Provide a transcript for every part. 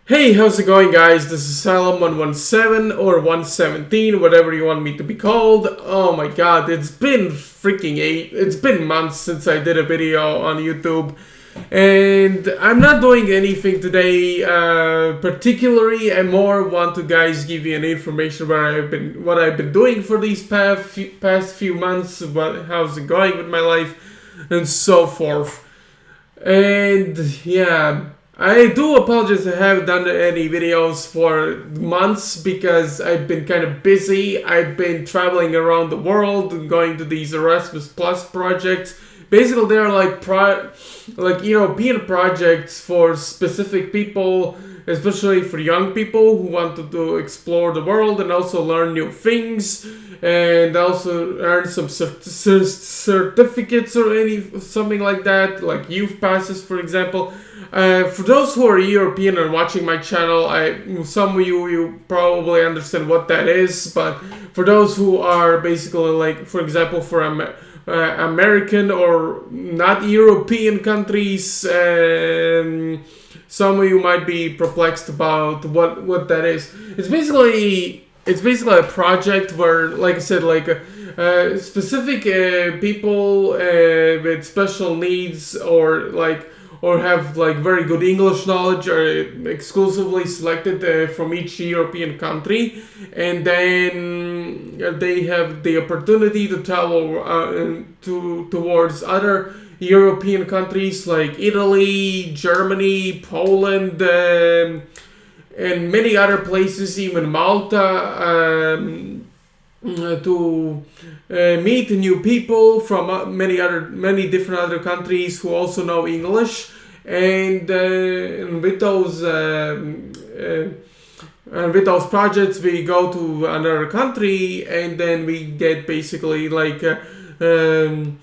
Hey, how's it going, guys? This is Salem117 or 117, whatever you want me to be called. Oh my god, it's been it's been months since I did a video on YouTube. And I'm not doing anything today, particularly. I more want to guys give you an information what I've been doing for these past few months, how's it going with my life, and so forth. And yeah, I do apologize I haven't done any videos for months because I've been kind of busy. I've been traveling around the world and going to these Erasmus Plus projects. Basically, they're like European projects for specific people, especially for young people who want to explore the world and also learn new things and also earn some certificates or something like that, like youth passes, for example. For those who are European and watching my channel, some of you probably understand what that is, but for those who are basically like, for example, for American or not European countries, some of you might be perplexed about what that is. It's basically a project where, like I said, like specific people with special needs or have like very good English knowledge are exclusively selected from each European country, and then they have the opportunity to travel towards other European countries like Italy, Germany, Poland, and many other places, even Malta, to meet new people from many different other countries who also know English, and with those projects we go to another country, and then we get basically like learn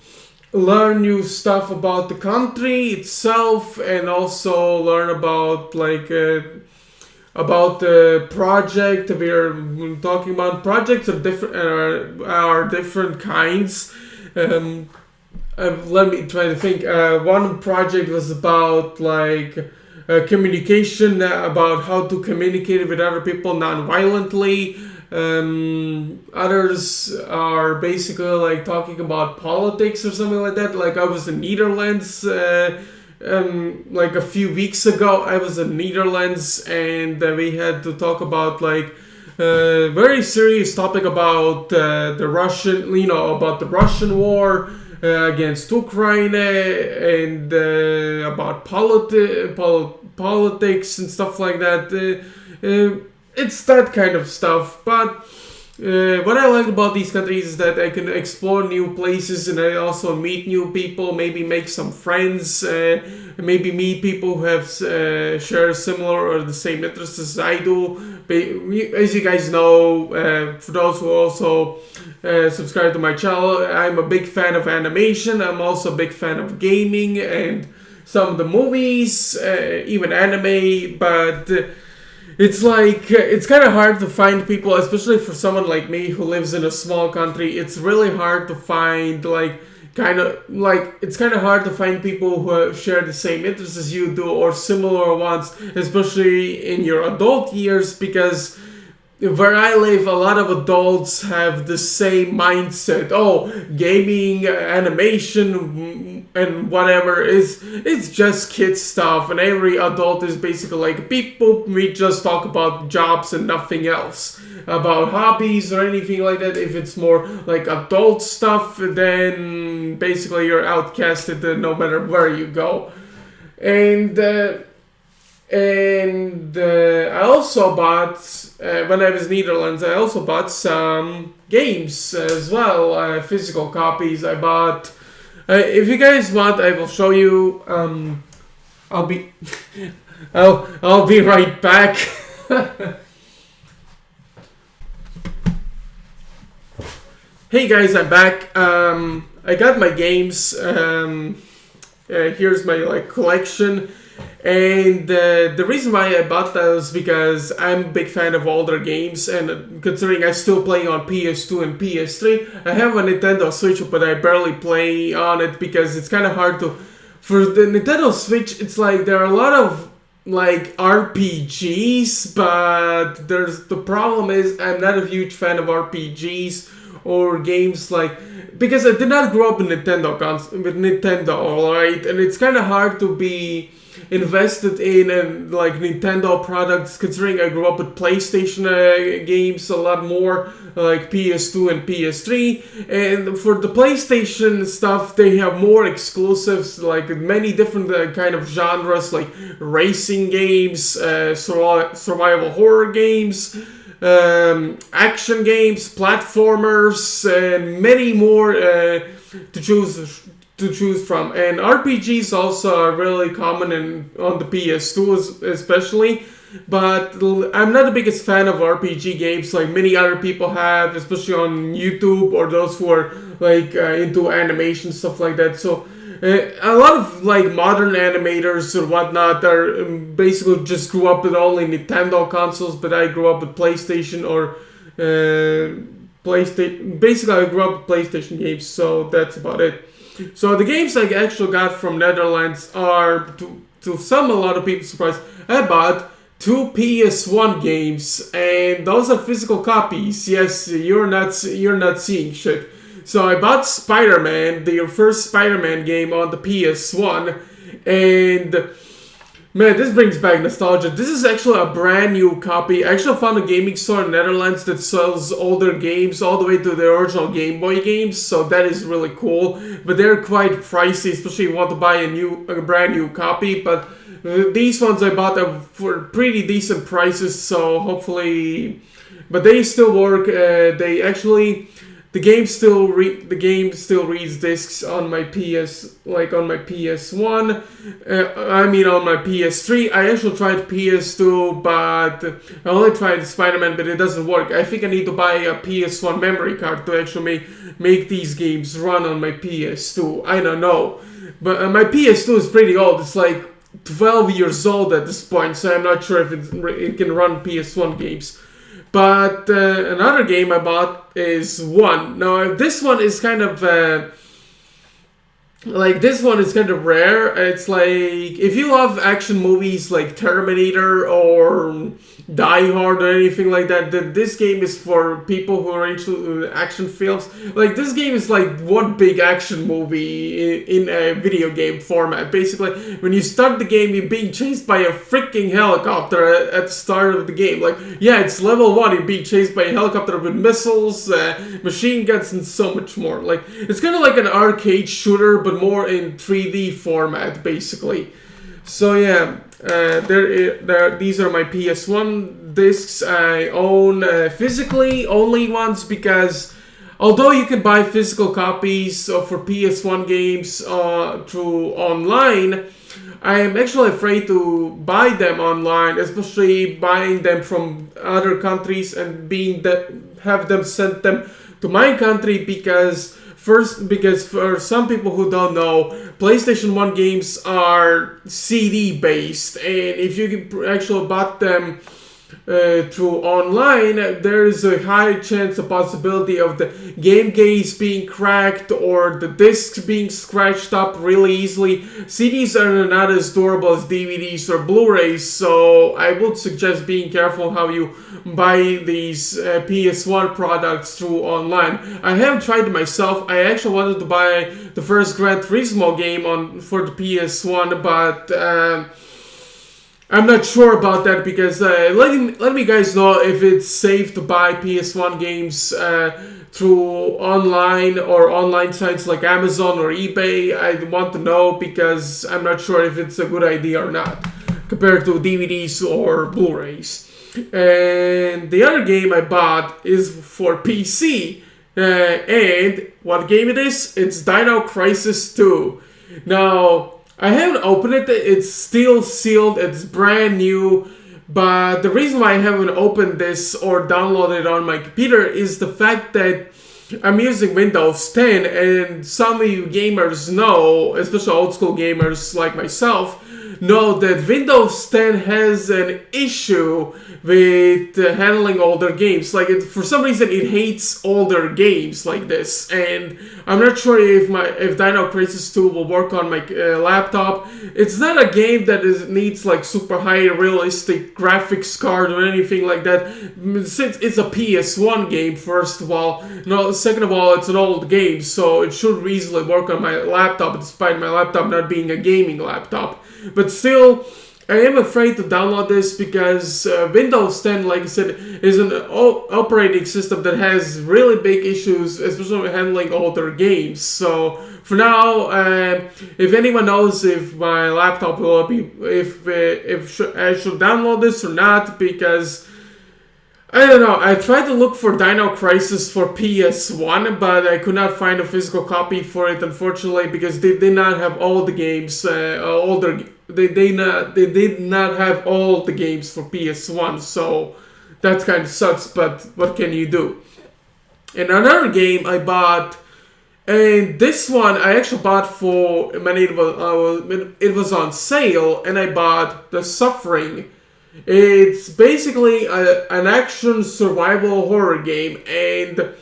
new stuff about the country itself, and also learn about about the project we're talking about. Projects are different kinds. Let me try to think. One project was about communication, about how to communicate with other people non-violently. Others are basically like talking about politics or something like that. Like I was in Netherlands like a few weeks ago. I was in Netherlands, and we had to talk about very serious topic about the Russian war against Ukraine, and about politics and stuff like that. It's that kind of stuff, but what I like about these countries is that I can explore new places, and I also meet new people, maybe make some friends, maybe meet people who have share similar or the same interests as I do. As you guys know, for those who also subscribe to my channel, I'm a big fan of animation. I'm also a big fan of gaming and some of the movies, even anime, but it's kind of hard to find people, especially for someone like me who lives in a small country. It's really hard to find it's kind of hard to find people who share the same interests as you do or similar ones, especially in your adult years, because where I live, a lot of adults have the same mindset. Oh, gaming, animation, and whatever it's just kid stuff, and every adult is basically like people. We just talk about jobs and nothing else, about hobbies or anything like that. If it's more like adult stuff, then basically you're outcasted no matter where you go. And I also bought, when I was in Netherlands, I also bought some games as well, physical copies. I bought, if you guys want, I will show you. I'll be, I'll be right back. Hey guys, I'm back. I got my games. Here's my collection. And the reason why I bought those because I'm a big fan of older games, and considering I still play on PS2 and PS3, I have a Nintendo Switch, but I barely play on it because it's kind of hard to. For the Nintendo Switch, it's like there are a lot of like RPGs, but the problem is I'm not a huge fan of RPGs or games because I did not grow up with Nintendo, alright, and it's kind of hard to be invested in like Nintendo products, considering I grew up with PlayStation games a lot more, like PS2 and PS3. And for the PlayStation stuff, they have more exclusives, like many different kind of genres, like racing games, survival horror games, action games, platformers, and many more to choose from. And RPGs also are really common on the PS2 especially. But I'm not the biggest fan of RPG games like many other people have, especially on YouTube, or those who are like into animation, stuff like that. So a lot of like modern animators or whatnot are basically just grew up with only Nintendo consoles, but I grew up with PlayStation or PlayStation. Basically, I grew up with PlayStation games, so that's about it. So the games I actually got from Netherlands are, to a lot of people surprised, I bought 2 PS1 games, and those are physical copies. Yes, you're not seeing shit. So I bought Spider-Man, the first Spider-Man game on the PS1, and man, this brings back nostalgia. This is actually a brand new copy. I actually found a gaming store in the Netherlands that sells older games all the way to the original Game Boy games, so that is really cool. But they're quite pricey, especially if you want to buy a brand new copy. But these ones I bought them for pretty decent prices, so hopefully, but they still work. The game still reads discs on my on my PS1. On my PS3. I actually tried PS2, but I only tried Spider-Man, but it doesn't work. I think I need to buy a PS1 memory card to actually make these games run on my PS2. I don't know, but my PS2 is pretty old. It's like 12 years old at this point, so I'm not sure if it can run PS1 games. But another game I bought is One. Now this one is kind of rare. It's like if you love action movies like Terminator or Die Hard or anything like that, then this game is for people who are into action films. Like this game is like one big action movie in a video game format. Basically, when you start the game, you're being chased by a freaking helicopter at the start of the game. Like, yeah, it's level 1, you're being chased by a helicopter with missiles, machine guns, and so much more. Like, it's kind of like an arcade shooter, but more in 3D format, basically. So yeah, these are my PS1 discs. I own physically only ones because although you can buy physical copies for PS1 games through online, I am actually afraid to buy them online, especially buying them from other countries and have them sent them to my country because for some people who don't know, PlayStation 1 games are CD based, and if you actually bought them through online, there's a high chance, a possibility of the game case being cracked or the discs being scratched up really easily. CDs are not as durable as DVDs or Blu-rays, so I would suggest being careful how you buy these PS1 products through online. I haven't tried it myself. I actually wanted to buy the first Gran Turismo game for the PS1, but I'm not sure about that because let me guys know if it's safe to buy PS1 games through online or online sites like Amazon or eBay. I want to know because I'm not sure if it's a good idea or not compared to DVDs or Blu-rays. And the other game I bought is for PC. And what game it is? It's Dino Crisis 2. Now, I haven't opened it. It's still sealed. It's brand new. But the reason why I haven't opened this or downloaded it on my computer is the fact that I'm using Windows 10, and some of you gamers know, especially old school gamers like myself, know that Windows 10 has an issue with handling older games. Like, for some reason, it hates older games like this, and I'm not sure if Dino Crisis 2 will work on my laptop. It's not a game that needs like super high realistic graphics card or anything like that. Since it's a PS1 game, first of all, second of all, it's an old game, so it should easily work on my laptop, despite my laptop not being a gaming laptop. But still, I am afraid to download this because Windows 10, like I said, is an operating system that has really big issues, especially with handling older games. So for now, if anyone knows if my laptop will be, if I should download this or not, because I don't know. I tried to look for Dino Crisis for PS1, but I could not find a physical copy for it, unfortunately, because they did not have all the games. They did not have all the games for PS1, so that kind of sucks. But what can you do? And another game I bought, and this one I actually bought for when it was on sale, and I bought The Suffering. It's basically an action survival horror game, and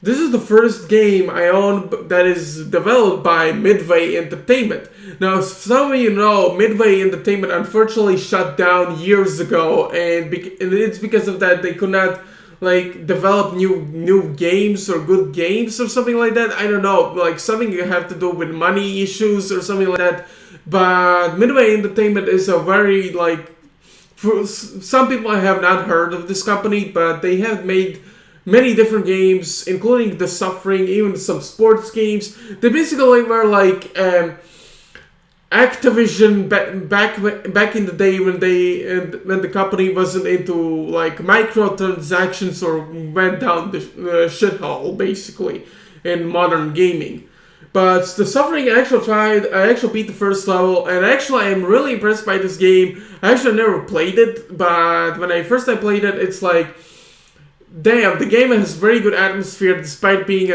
this is the first game I own that is developed by Midway Entertainment. Now, some of you know, Midway Entertainment unfortunately shut down years ago, and it's because of that they could not like develop new games or good games or something like that. I don't know, like something you have to do with money issues or something like that. But Midway Entertainment is a very for some people, I have not heard of this company, but they have made many different games, including The Suffering, even some sports games. They basically were like Activision back in the day when the company wasn't into like microtransactions or went down the shithole basically in modern gaming. But The Suffering, I actually beat the first level, and actually I am really impressed by this game. I actually never played it, but when I played it, it's like, damn, the game has very good atmosphere despite being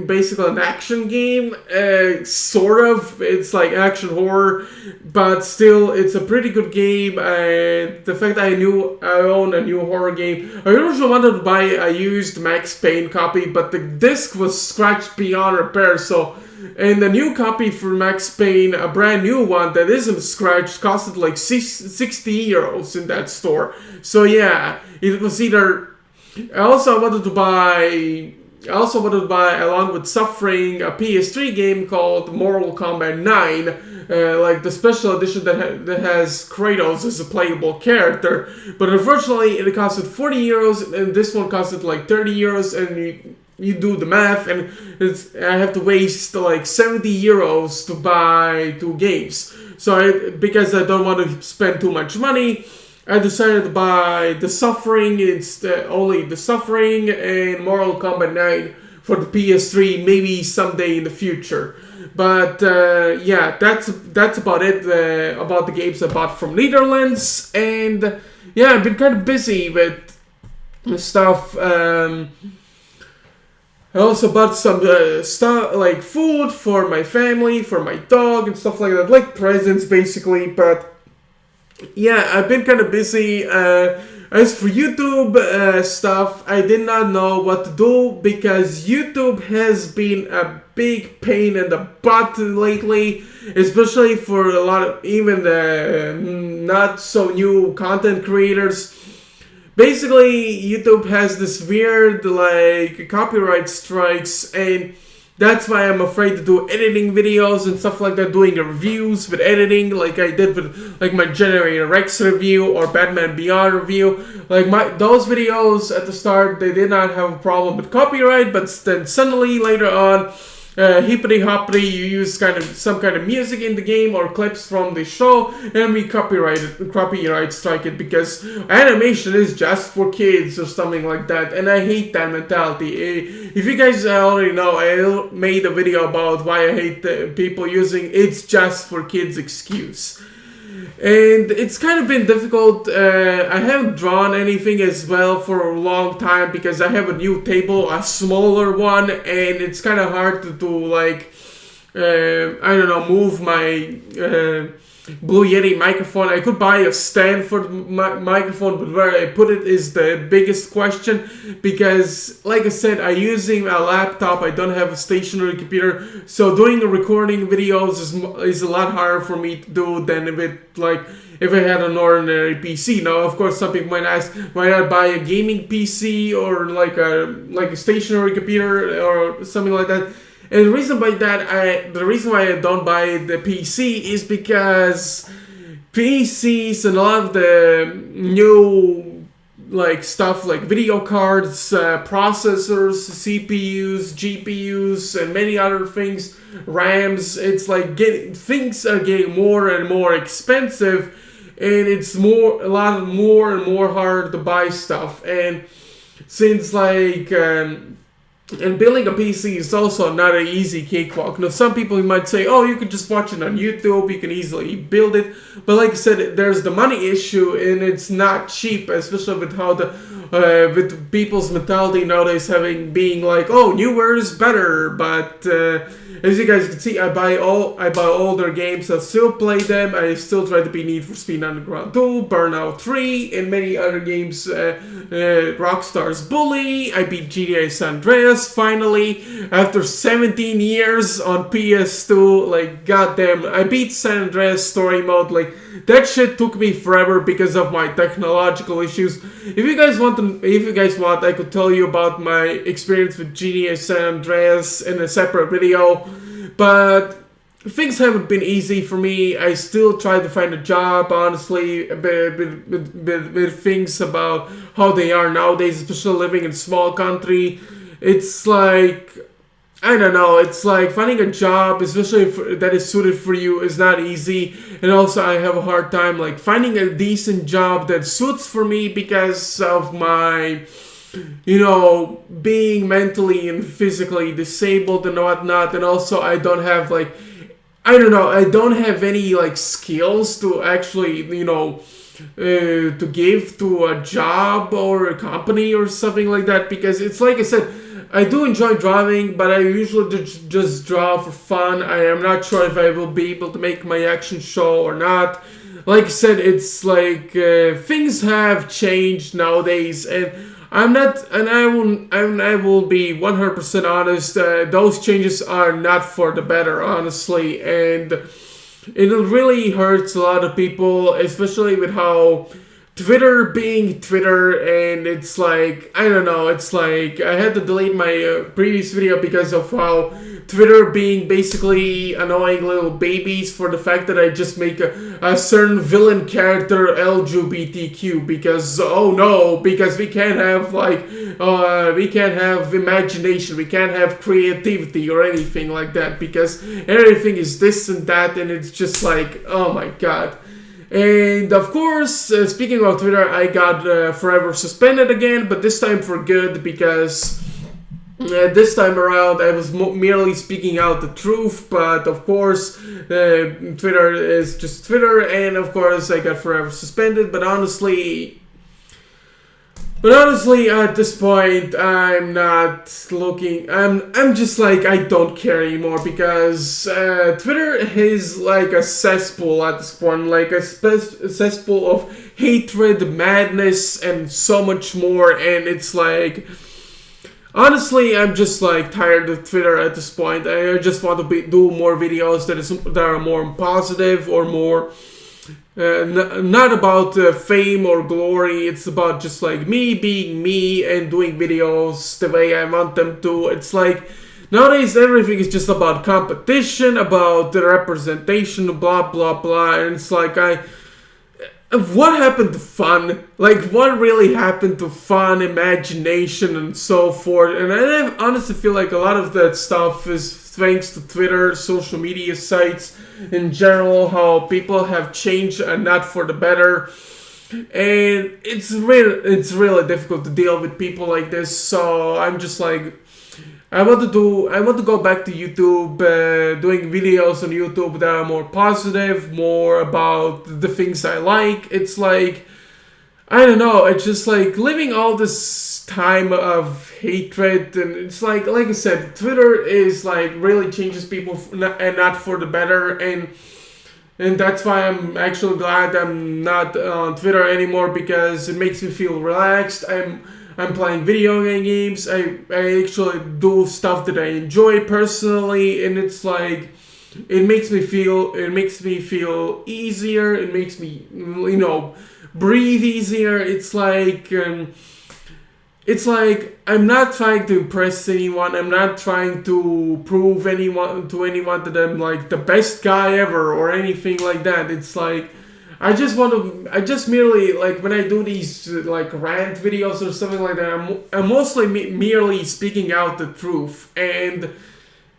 basically an action game, sort of. It's like action horror, but still, it's a pretty good game. And the fact that I own a new horror game, I originally wanted to buy a used Max Payne copy, but the disc was scratched beyond repair, so. And the new copy for Max Payne, a brand new one that isn't scratched, costed like 60 euros in that store. So yeah, it was either. I also wanted to buy, along with Suffering, a PS3 game called Mortal Kombat 9, like the special edition that has Kratos as a playable character. But unfortunately, it costed 40 euros, and this one costed like 30 euros, and you do the math, and I have to waste like 70 euros to buy 2 games. So because I don't want to spend too much money, I decided to buy The Suffering. It's only The Suffering and Mortal Kombat 9 for the PS3, maybe someday in the future. But yeah, that's about it about the games I bought from Netherlands. And yeah, I've been kind of busy with stuff. I also bought some stuff like food for my family, for my dog, and stuff like that, like presents basically. But yeah, I've been kind of busy. As for YouTube stuff, I did not know what to do because YouTube has been a big pain in the butt lately, especially for a lot of even not so new content creators. Basically, YouTube has this weird like copyright strikes, and that's why I'm afraid to do editing videos and stuff like that, doing reviews with editing like I did with like my Generator Rex review or Batman Beyond review. Like those videos at the start, they did not have a problem with copyright, but then suddenly later on, hippity hoppity, you use some kind of music in the game or clips from the show, and we copyright strike it because animation is just for kids or something like that, and I hate that mentality. If you guys already know, I made a video about why I hate people using "it's just for kids" excuse. And it's kind of been difficult. I haven't drawn anything as well for a long time because I have a new table, a smaller one, and it's kind of hard to do like, I don't know, move my Blue Yeti microphone. I could buy a stand for the microphone, but where I put it is the biggest question, because like I said, I'm using a laptop. I don't have a stationary computer, so doing the recording videos is a lot harder for me to do than if I had an ordinary PC. Now, of course, some people might ask, why not buy a gaming PC or like a stationary computer or something like that? And the reason why I don't buy the PC is because PCs and a lot of the new stuff like video cards, processors, CPUs, GPUs, and many other things, RAMs. It's like things are getting more and more expensive, and it's a lot more and more hard to buy stuff. And since and building a PC is also not an easy cakewalk. Now, some people might say, oh, you could just watch it on YouTube, you can easily build it. But like I said, there's the money issue, and it's not cheap, especially with how with people's mentality nowadays being like, oh, newer is better. But as you guys can see, I buy older games, I still play them. I still try to beat Need for Speed Underground 2, Burnout 3, and many other games. Rockstar's Bully. I beat GTA San Andreas finally after 17 years on PS2. Like, goddamn, I beat San Andreas story mode. Like, that shit took me forever because of my technological issues. If you guys want, I could tell you about my experience with GTA San Andreas in a separate video, but things haven't been easy for me. I still try to find a job, honestly, with things about how they are nowadays, especially living in a small country. It's like, I don't know, it's like finding a job, especially that is suited for you, is not easy. And also I have a hard time like finding a decent job that suits for me because of my, being mentally and physically disabled and whatnot. And also I don't have I don't have any skills to actually, to give to a job or a company or something like that, because it's like I said, I do enjoy driving, but I usually just drive for fun. I am not sure if I will be able to make my action show or not. Like I said, it's like things have changed nowadays, and I will be 100% honest. Those changes are not for the better, honestly, and it really hurts a lot of people, especially with how Twitter being Twitter, and it's like, I don't know, it's like I had to delete my previous video because of how Twitter being basically annoying little babies for the fact that I just make a certain villain character LGBTQ because, oh no, because we can't have we can't have imagination, we can't have creativity or anything like that, because everything is this and that, and it's just like, oh my god. And of course, speaking of Twitter, I got forever suspended again, but this time for good, because this time around I was merely speaking out the truth. But of course, Twitter is just Twitter, and of course I got forever suspended. But honestly, at this point, I'm not looking. I'm just like, I don't care anymore, because Twitter is like a cesspool at this point, like a cesspool of hatred, madness, and so much more. And it's like, honestly, I'm just like tired of Twitter at this point. I just want to do more videos that are more positive or more. Not about fame or glory. It's about just like me being me and doing videos the way I want them to. It's like nowadays everything is just about competition, about the representation, blah blah blah. And it's like, what happened to fun? Like, what really happened to fun, imagination, and so forth? And I honestly feel like a lot of that stuff is thanks to Twitter, social media sites in general, how people have changed and not for the better. And it's really difficult to deal with people like this. So I'm just like, I want to go back to YouTube, doing videos on YouTube that are more positive, more about the things I like. It's like, I don't know, it's just like living all this time of hatred, and it's like I said, Twitter is like really changes people and not for the better. And and that's why I'm actually glad I'm not on Twitter anymore, because it makes me feel relaxed. I'm playing video games. I actually do stuff that I enjoy personally, and it's like it makes me feel easier. It makes me breathe easier. It's like I'm not trying to impress anyone. I'm not trying to prove anyone that I'm like the best guy ever or anything like that. It's like I just merely, like, when I do these like rant videos or something like that, I'm mostly merely speaking out the truth, and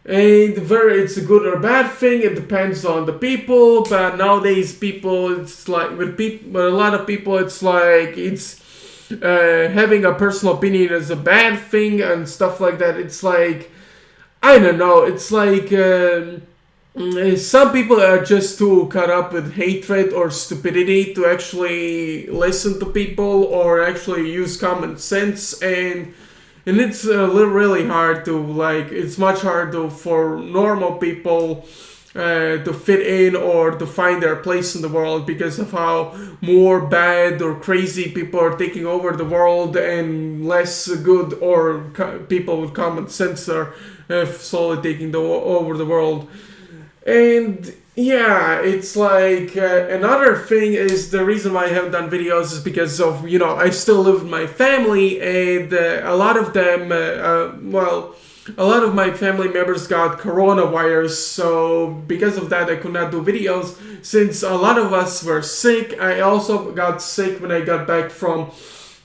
whether it's a good or bad thing, it depends on the people. But nowadays, people, it's like with a lot of people, it's like it's having a personal opinion is a bad thing and stuff like that. It's like, I don't know. It's like some people are just too caught up with hatred or stupidity to actually listen to people or actually use common sense, and it's really hard to, like, it's much harder for normal people to fit in or to find their place in the world, because of how more bad or crazy people are taking over the world, and less good or people with common sense are slowly taking over the world. And yeah, it's like another thing is the reason why I haven't done videos is because of, I still live with my family, and a lot of them, a lot of my family members got coronavirus, so because of that I could not do videos. Since a lot of us were sick, I also got sick when I got back from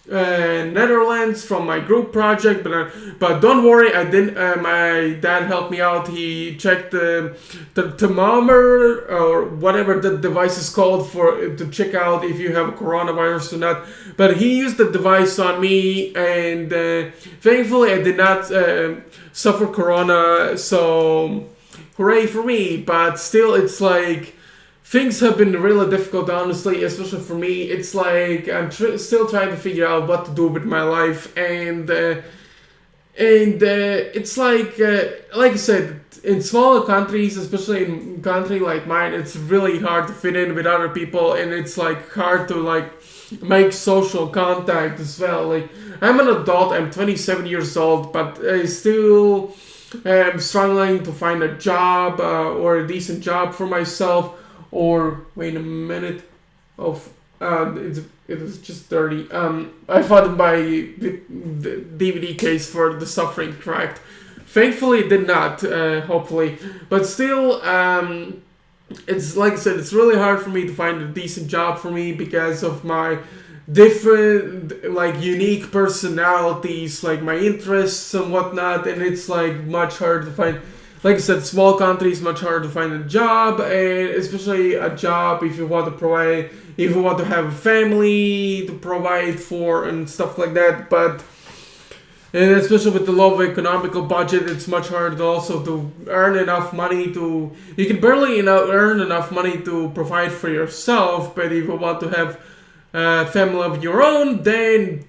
Netherlands from my group project, but don't worry, I didn't. My dad helped me out. He checked the thermometer or whatever the device is called for to check out if you have coronavirus or not. But he used the device on me, and thankfully I did not suffer corona. So hooray for me! But still, it's like, things have been really difficult, honestly, especially for me. It's like I'm still trying to figure out what to do with my life, and it's like I said, in smaller countries, especially in a country like mine, it's really hard to fit in with other people, and it's like hard to like make social contact as well. Like, I'm an adult, I'm 27 years old, but I still am struggling to find a job or a decent job for myself. Or wait a minute, it is just 30. I thought to buy the DVD case for The Suffering Cracked. Thankfully, it did not. Hopefully, but still, it's like I said, it's really hard for me to find a decent job for me because of my different, like, unique personalities, like my interests and whatnot, and it's like much harder to find. Like I said, small countries, much harder to find a job, and especially a job if you want to provide, if you want to have a family to provide for and stuff like that. And especially with the low economical budget, it's much harder also to earn enough money to. You can barely earn enough money to provide for yourself, but if you want to have a family of your own, then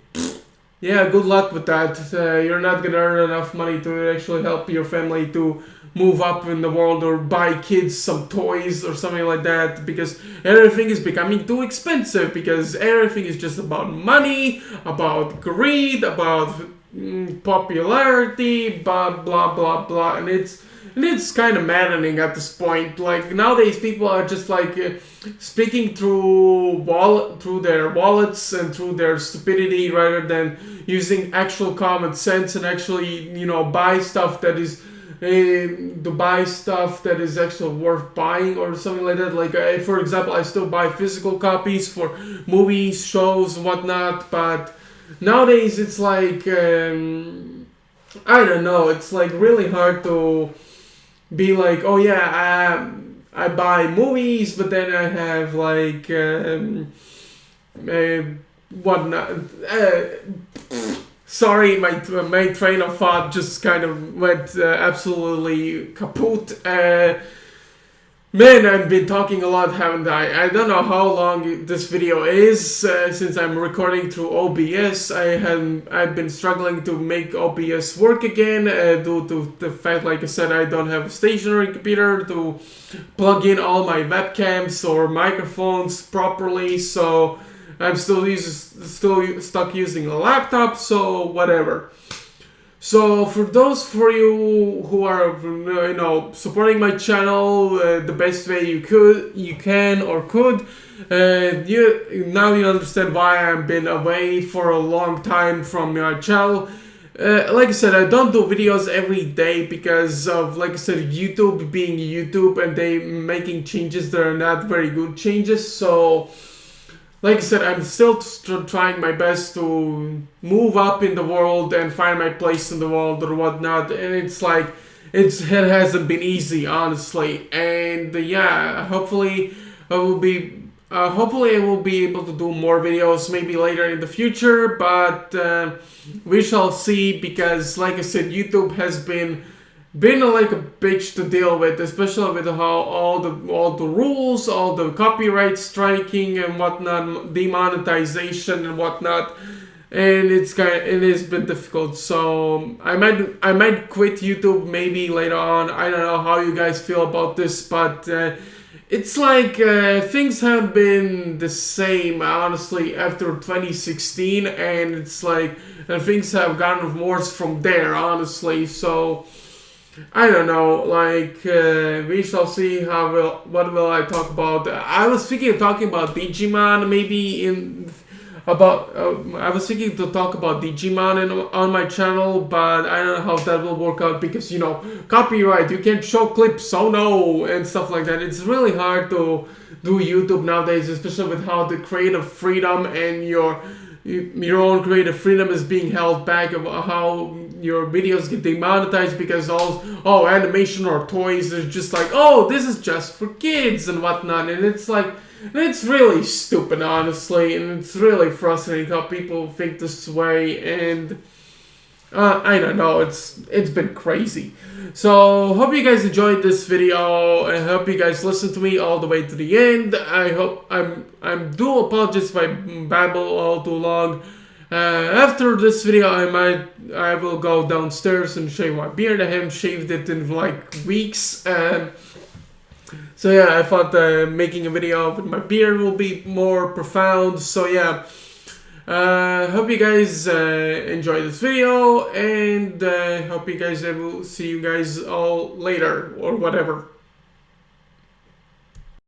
yeah, good luck with that. You're not gonna earn enough money to actually help your family to move up in the world or buy kids some toys or something like that, because everything is becoming too expensive, because everything is just about money, about greed, about popularity, blah blah blah blah, and it's kind of maddening at this point. Like, nowadays people are just like speaking through their wallets and through their stupidity, rather than using actual common sense and actually buy stuff that is actually worth buying or something like that. Like, for example, I still buy physical copies for movies, shows, and whatnot, but nowadays it's like I don't know, it's like really hard to be like, oh yeah, I buy movies, but then I have like whatnot. Sorry, my train of thought just kind of went absolutely kaput. Man, I've been talking a lot, haven't I? I don't know how long this video is since I'm recording through OBS. I've been struggling to make OBS work again due to the fact, like I said, I don't have a stationary computer to plug in all my webcams or microphones properly. So I'm still stuck using a laptop. So whatever. So for you who are supporting my channel the best way you can or could, you understand why I've been away for a long time from my channel. Like I said, I don't do videos every day because of, like I said, YouTube being YouTube and they making changes that are not very good changes. So like I said, I'm still trying my best to move up in the world and find my place in the world or whatnot. And it's like, it hasn't been easy, honestly. And yeah, hopefully I will be able to do more videos maybe later in the future. But we shall see, because like I said, YouTube has been like a bitch to deal with, especially with how all the rules, all the copyright striking and whatnot, demonetization and whatnot, and it has been difficult. So I might quit YouTube maybe later on. I don't know how you guys feel about this, but it's like things haven't been the same, honestly, after 2016, and it's like things have gotten worse from there, honestly. So I don't know, like, we shall see what will I talk about. I was thinking of talking about Digimon, I was thinking to talk about Digimon on my channel, but I don't know how that will work out because, copyright, you can't show clips, oh no, and stuff like that. It's really hard to do YouTube nowadays, especially with how the creative freedom and your own creative freedom is being held back, of how your videos get demonetized because all animation or toys is just like, oh, this is just for kids and whatnot, and it's like, it's really stupid, honestly, and it's really frustrating how people think this way, and I don't know, it's been crazy. So hope you guys enjoyed this video. I hope you guys listened to me all the way to the end. I hope I do apologize if I babble all too long. After this video, I will go downstairs and shave my beard. I haven't shaved it in like weeks. So yeah, I thought making a video with my beard will be more profound. So yeah, hope you guys enjoy this video, and hope you guys will see you guys all later or whatever.